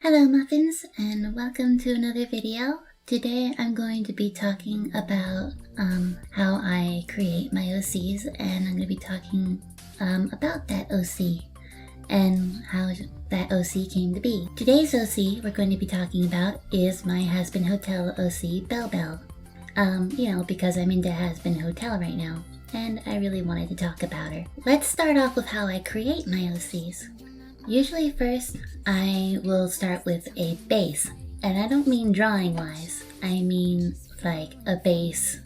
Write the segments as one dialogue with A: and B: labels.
A: Hello Muffins, and welcome to another video. Today I'm going to be talking about how I create my OCs, and I'm going to be talking about that OC and how that OC came to be. Today's OC we're going to be talking about is my Hazbin Hotel OC Bel Bel. Because I'm into Hazbin Hotel right now, and I really wanted to talk about her. Let's start off with how I create my OCs. Usually first, I will start with a base, and I don't mean drawing wise, I mean like a base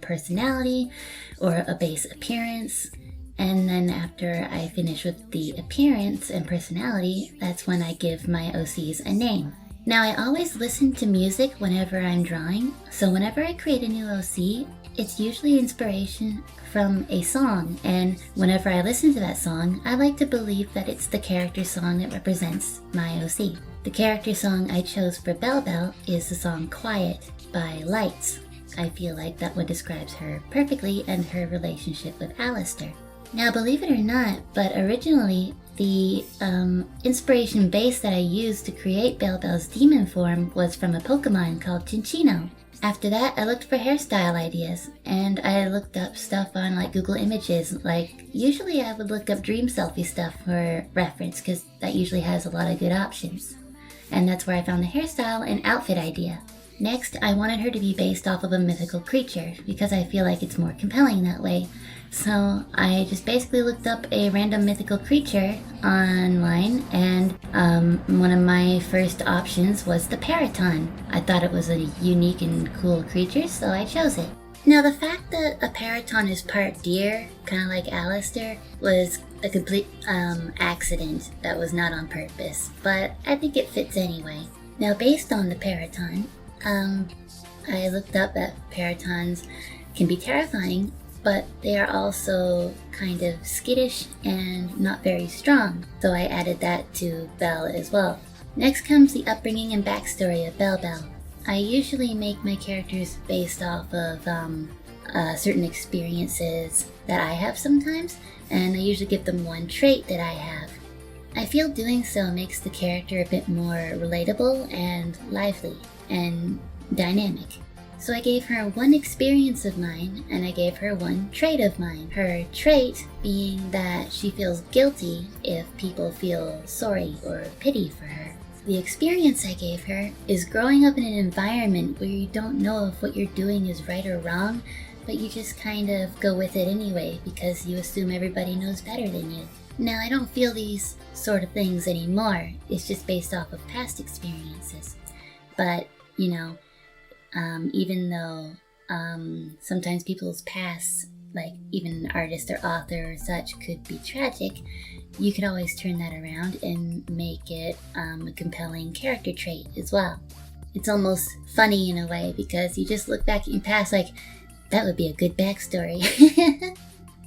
A: personality or a base appearance, and then after I finish with the appearance and personality, that's when I give my OCs a name. Now I always listen to music whenever I'm drawing, so whenever I create a new OC, it's usually inspiration from a song, and whenever I listen to that song, I like to believe that it's the character song that represents my OC. The character song I chose for Bel Bel is the song Quiet by Lights. I feel like that one describes her perfectly and her relationship with Alistair. Now believe it or not, but originally the inspiration base that I used to create Bel Bel's demon form was from a Pokemon called Chinchino. After that, I looked for hairstyle ideas, and I looked up stuff on like Google Images. Like usually I would look up dream selfie stuff for reference because that usually has a lot of good options. And that's where I found the hairstyle and outfit idea. Next, I wanted her to be based off of a mythical creature because I feel like it's more compelling that way. So I just basically looked up a random mythical creature online, and one of my first options was the Paraton. I thought it was a unique and cool creature, so I chose it. Now the fact that a Paraton is part deer, kind of like Alistair, was a complete accident that was not on purpose, but I think it fits anyway. Now based on the Paraton, I looked up that Paratons can be terrifying, but they are also kind of skittish and not very strong, so I added that to Belle as well. Next comes the upbringing and backstory of Bel Bel. I usually make my characters based off of certain experiences that I have sometimes, and I usually give them one trait that I have. I feel doing so makes the character a bit more relatable and lively and dynamic. So I gave her one experience of mine, and I gave her one trait of mine. Her trait being that she feels guilty if people feel sorry or pity for her. The experience I gave her is growing up in an environment where you don't know if what you're doing is right or wrong, but you just kind of go with it anyway because you assume everybody knows better than you. Now I don't feel these sort of things anymore. It's just based off of past experiences. But, even though sometimes people's past, like even an artist or author or such, could be tragic, you could always turn that around and make it a compelling character trait as well. It's almost funny in a way because you just look back at your past like, that would be a good backstory.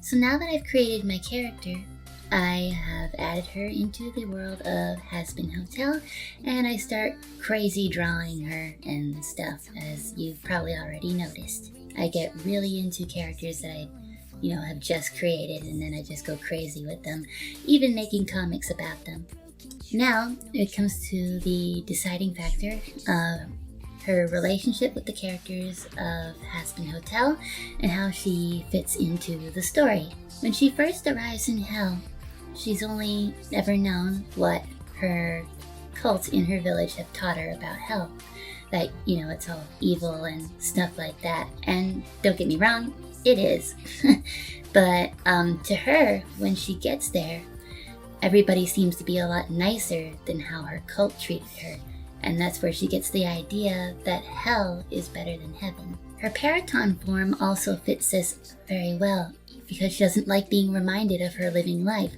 A: So now that I've created my character, I have added her into the world of Hazbin Hotel, and I start crazy drawing her and stuff, as you've probably already noticed. I get really into characters that I, have just created, and then I just go crazy with them, even making comics about them. Now, it comes to the deciding factor of her relationship with the characters of Hazbin Hotel and how she fits into the story. When she first arrives in Hell, she's only ever known what her cult in her village have taught her about hell. That, it's all evil and stuff like that. And don't get me wrong, it is. But to her, when she gets there, everybody seems to be a lot nicer than how her cult treated her. And that's where she gets the idea that hell is better than heaven. Her Paraton form also fits this very well because she doesn't like being reminded of her living life.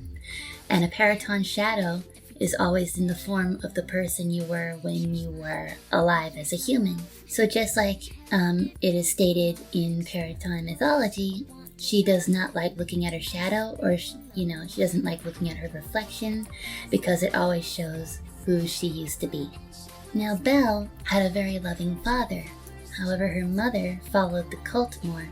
A: And a Paraton shadow is always in the form of the person you were when you were alive as a human. So just like it is stated in Paraton mythology, she does not like looking at her shadow, or she doesn't like looking at her reflection because it always shows who she used to be. Now Belle had a very loving father. However, her mother followed the cult more,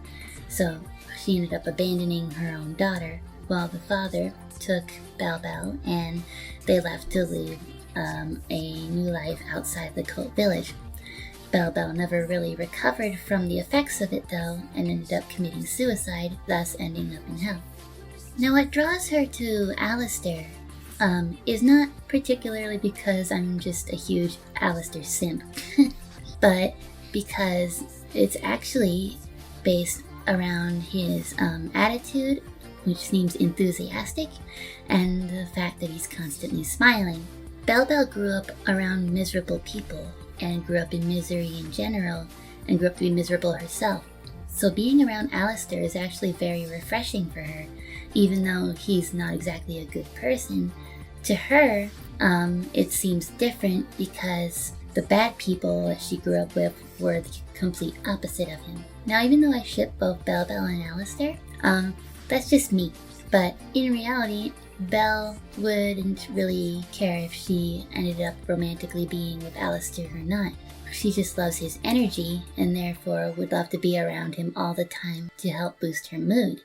A: so she ended up abandoning her own daughter, while the father took Bel Bel and they left to live a new life outside the cult village. Bel Bel never really recovered from the effects of it though, and ended up committing suicide, thus ending up in hell. Now what draws her to Alistair is not particularly because I'm just a huge Alistair simp, but because it's actually based around his attitude, which seems enthusiastic, and the fact that he's constantly smiling. Bel Bel grew up around miserable people, and grew up in misery in general, and grew up to be miserable herself. So being around Alistair is actually very refreshing for her, even though he's not exactly a good person. To her, it seems different because the bad people that she grew up with were the complete opposite of him. Now, even though I ship both Bel Bel and Alistair, that's just me. But in reality, Belle wouldn't really care if she ended up romantically being with Alistair or not. She just loves his energy and therefore would love to be around him all the time to help boost her mood.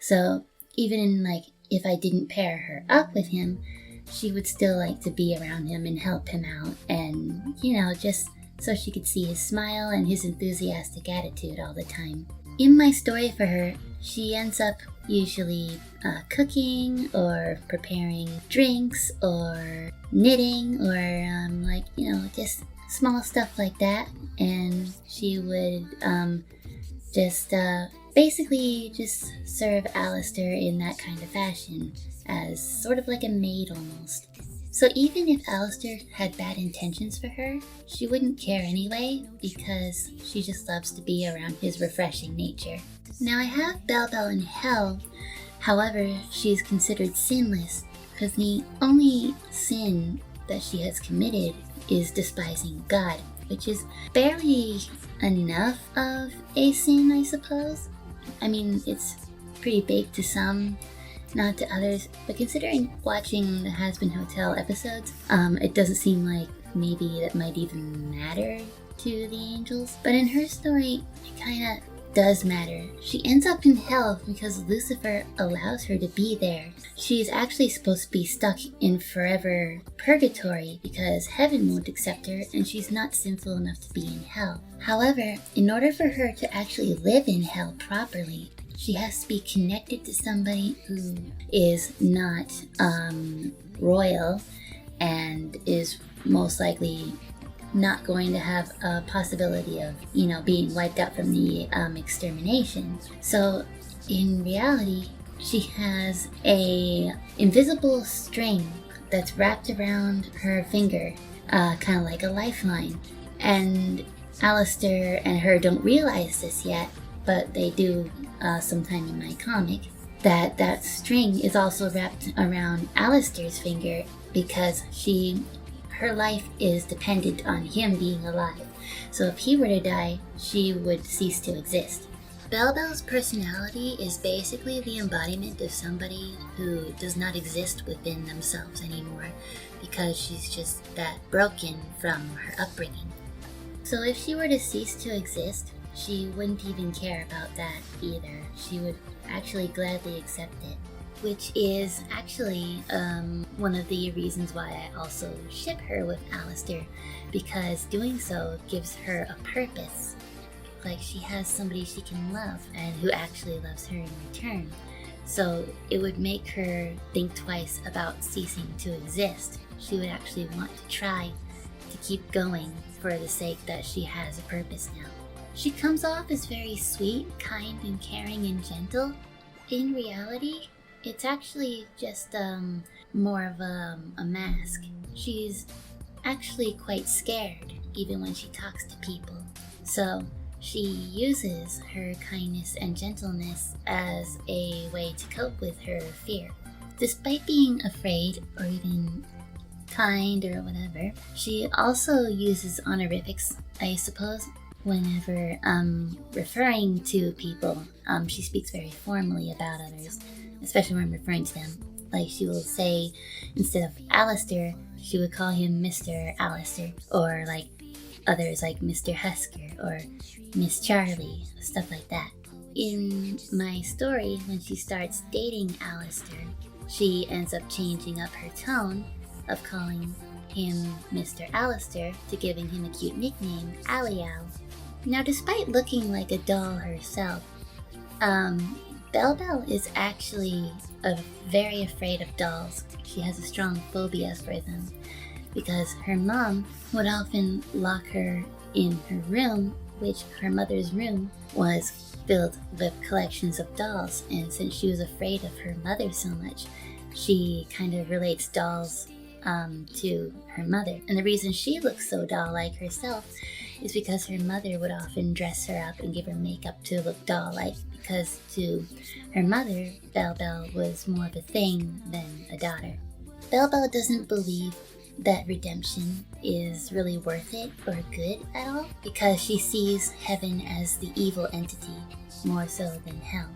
A: So even if I didn't pair her up with him, she would still like to be around him and help him out, and just so she could see his smile and his enthusiastic attitude all the time. In my story for her, she ends up usually cooking or preparing drinks or knitting or just small stuff like that, and she would basically just serve Alistair in that kind of fashion, as sort of like a maid almost. So even if Alistair had bad intentions for her, she wouldn't care anyway, because she just loves to be around his refreshing nature. Now I have Bel Bel in hell, however she is considered sinless, because the only sin that she has committed is despising God, which is barely enough of a sin, I suppose. I mean, it's pretty big to some, not to others, but considering watching the Hazbin Hotel episodes, it doesn't seem like maybe that might even matter to the angels. But in her story, it kind of does matter. She ends up in hell because Lucifer allows her to be there. She's actually supposed to be stuck in forever purgatory because heaven won't accept her and she's not sinful enough to be in hell. However, in order for her to actually live in hell properly, she has to be connected to somebody who is not royal and is most likely not going to have a possibility of, being wiped out from the extermination. So in reality, she has a invisible string that's wrapped around her finger, kind of like a lifeline. And Alistair and her don't realize this yet, but they do sometime in my comic, that string is also wrapped around Alistair's finger because her life is dependent on him being alive. So if he were to die, she would cease to exist. Bel Bel's personality is basically the embodiment of somebody who does not exist within themselves anymore because she's just that broken from her upbringing. So if she were to cease to exist, she wouldn't even care about that either. She would actually gladly accept it, which is actually one of the reasons why I also ship her with Alistair, because doing so gives her a purpose. Like she has somebody she can love and who actually loves her in return. So it would make her think twice about ceasing to exist. She would actually want to try to keep going for the sake that she has a purpose now. She comes off as very sweet, kind, and caring and gentle. In reality, it's actually just more of a mask. She's actually quite scared, even when she talks to people. So she uses her kindness and gentleness as a way to cope with her fear. Despite being afraid or even kind or whatever, she also uses honorifics, I suppose. Whenever referring to people, she speaks very formally about others, especially when referring to them. Like she will say, instead of Alistair, she would call him Mr. Alistair, or like others like Mr. Husker or Miss Charlie, stuff like that. In my story, when she starts dating Alistair, she ends up changing up her tone of calling him Mr. Alistair to giving him a cute nickname, Alial. Now, despite looking like a doll herself, Bel Bel is actually very afraid of dolls. She has a strong phobia for them because her mom would often lock her in her room, which her mother's room was filled with collections of dolls, and since she was afraid of her mother so much, she kind of relates dolls to her mother. And the reason she looks so doll-like herself is because her mother would often dress her up and give her makeup to look doll-like, because to her mother, Bel Bel was more of a thing than a daughter. Bel Bel doesn't believe that redemption is really worth it or good at all, because she sees heaven as the evil entity more so than hell.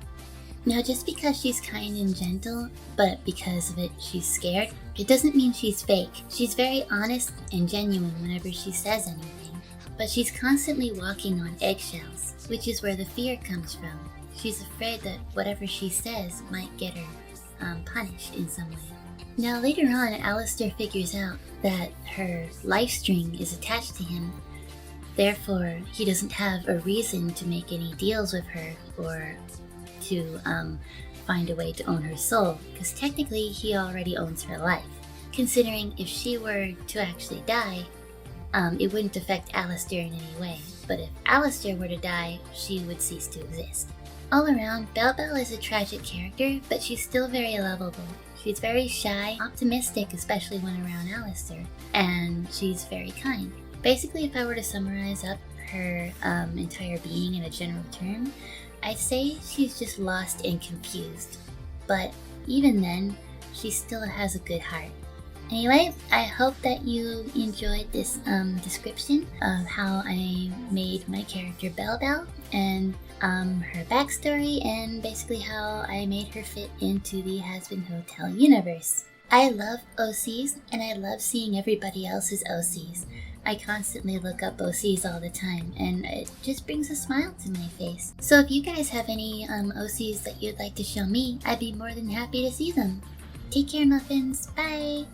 A: Now, just because she's kind and gentle, but because of it she's scared, it doesn't mean she's fake. She's very honest and genuine whenever she says anything, but she's constantly walking on eggshells, which is where the fear comes from. She's afraid that whatever she says might get her punished in some way. Now, later on, Alistair figures out that her life string is attached to him. Therefore, he doesn't have a reason to make any deals with her or to find a way to own her soul, because technically he already owns her life. Considering if she were to actually die, it wouldn't affect Alistair in any way, but if Alistair were to die, she would cease to exist. All around, Bel Bel is a tragic character, but she's still very lovable. She's very shy, optimistic, especially when around Alistair, and she's very kind. Basically, if I were to summarize up her entire being in a general term, I'd say she's just lost and confused. But even then, she still has a good heart. Anyway, I hope that you enjoyed this description of how I made my character Bel Bel and her backstory, and basically how I made her fit into the Hazbin Hotel universe. I love OCs, and I love seeing everybody else's OCs. I constantly look up OCs all the time, and it just brings a smile to my face. So if you guys have any OCs that you'd like to show me, I'd be more than happy to see them. Take care, muffins. Bye!